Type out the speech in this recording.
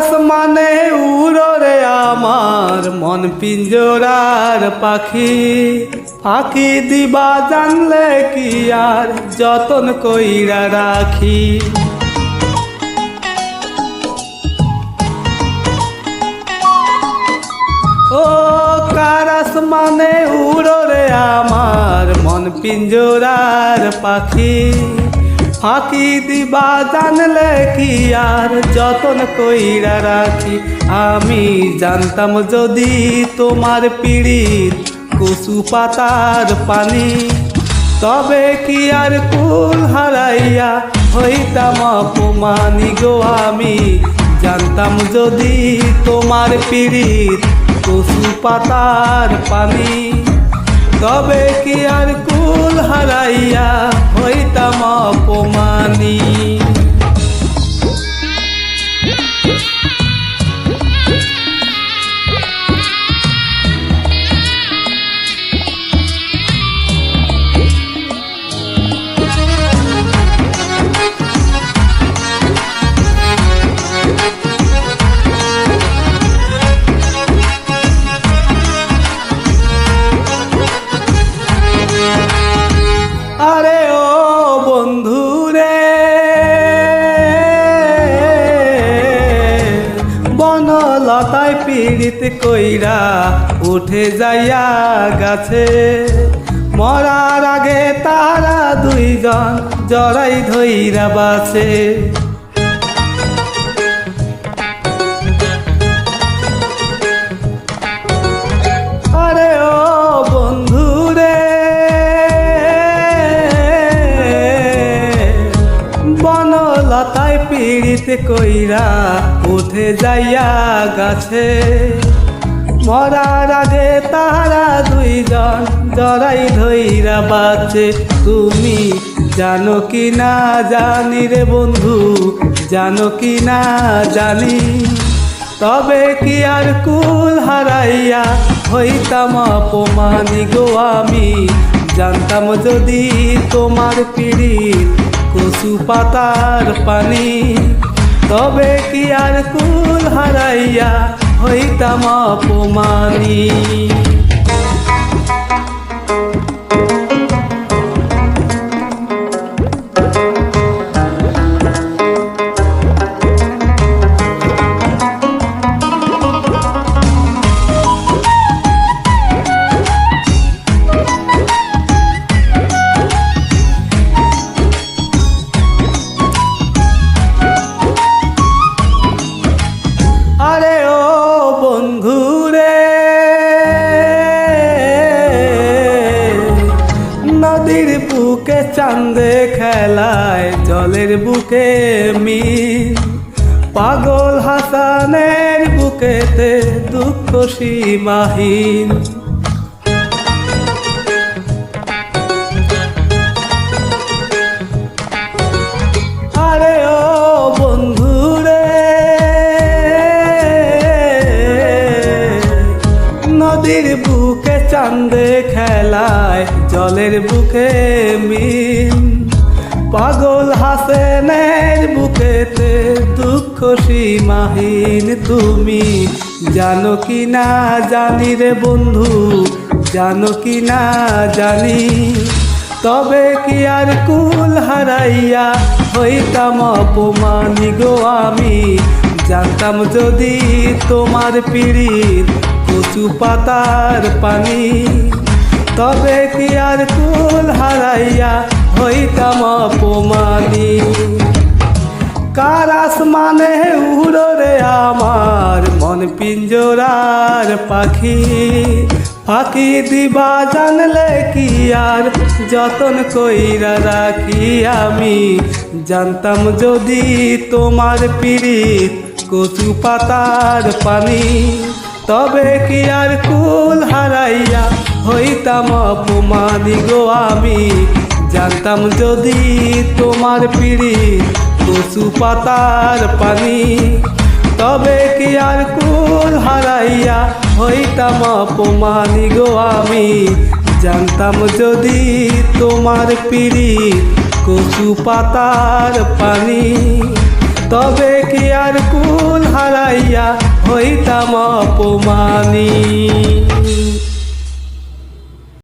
আসমানে উড়রে আমার মন পিঞ্জরার পাখি, ফাঁকি দিবা জানলে কি আর যতন কইরা রাখি। ও কার আসমানে উড়রে আমার মন পিঞ্জরার পাখি, ফাঁকি দিবা জানলে কি আর যতন কইরা রাখি। আমি জানতাম যদি তোমার পিড়িত কচু পাতার পানি, তবে কি আর কুল হারাইয়া হইতাম অপমানি গো। আমি জানতাম যদি তোমার পিড়িত কচু পাতার পানি, তবে কি আর কুল হারাইয়া হইতাম অপমানি। আরে ও বন্ধু রে, বনলতায় পীড়িত কইরা উঠে যাইয়া গাছে, মরার আগে তারা দুইজন জড়াই ধইরা বাছে। আরে ও বন্ধু রে, বনলতায় পীড়িত কইরা উঠে যাইয়া গাছে, মরার আগে তারা দুইজন জড়াই ধইরা বাঁচে। তুমি জানো কি না জানি রে বন্ধু, জানো কি না জানি, তবে কি আর কুল হারাইয়া হইতাম অপমানি গো। আমি জানতাম যদি তোমার পিড়িত কচু পাতার পানি, তবে কি আর কুল হারাইয়া হইতাম অপমানি। আরে ও বন্ধু রে, নদীর বুকে চাঁদে খেলায় জলের বুকে মিল, পাগল হাসানের বুকেতে দুঃখ সীমাহীন। আরে ও বন্ধু রে, নদীর বুকে চাঁদে খেলায় জলের বুকে মিল, পাগল হাসেনের বুকেতে দুঃখ সীমাহীন। তুমি জানো কি না জানি রে বন্ধু, জানো কি না জানি, তবে কি আর কুল হারাইয়া হইতাম অপমানি গো। আমি জানতাম যদি তোমার পিড়িত কচু পাতার পানি, তবে কি আর কুল হারাইয়া হইতাম অপমানি। কার আসমানে উড়রে আমার মন পিঞ্জরার পাখি, ফাঁকি দিবা জানলে কি আর যতন কইরা রাখি। আমি জানতাম যদি তোমার পিড়িত কচু পাতার পানি, তবে কি আর কুল হারাইয়া হইতাম অপমানি গো। আমি জানতাম যদি তোমার পিড়িত কচু পাতার পানি, তবে কি আর কুল হারাইয়া হইতাম অপমানি গো। আমি জানতাম যদি তোমার পিড়িত কচু পাতার পানি, তবে কি আর কুল হারাই হইতাম অপমানী।